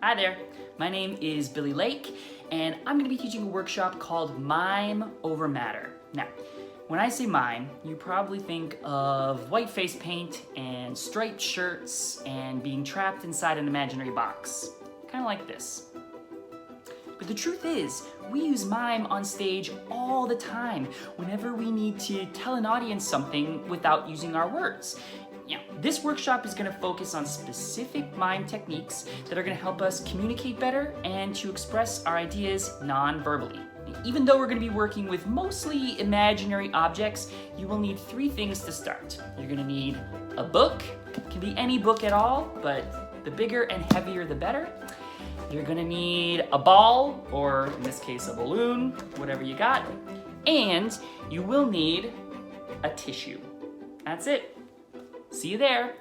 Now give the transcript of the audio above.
Hi there, my name is Billy Lake, and I'm going to be teaching a workshop called Mime Over Matter. Now, when I say mime, you probably think of white face paint and striped shirts and being trapped inside an imaginary box, kind of like this. But the truth is, we use mime on stage all the time whenever we need to tell an audience something without using our words. This workshop is going to focus on specific mime techniques that are going to help us communicate better and to express our ideas non-verbally. Even though we're going to be working with mostly imaginary objects, you will need 3 things to start. You're going to need a book. It can be any book at all, but the bigger and heavier the better. You're going to need a ball, or in this case a balloon, whatever you got. And you will need a tissue. That's it. See you there.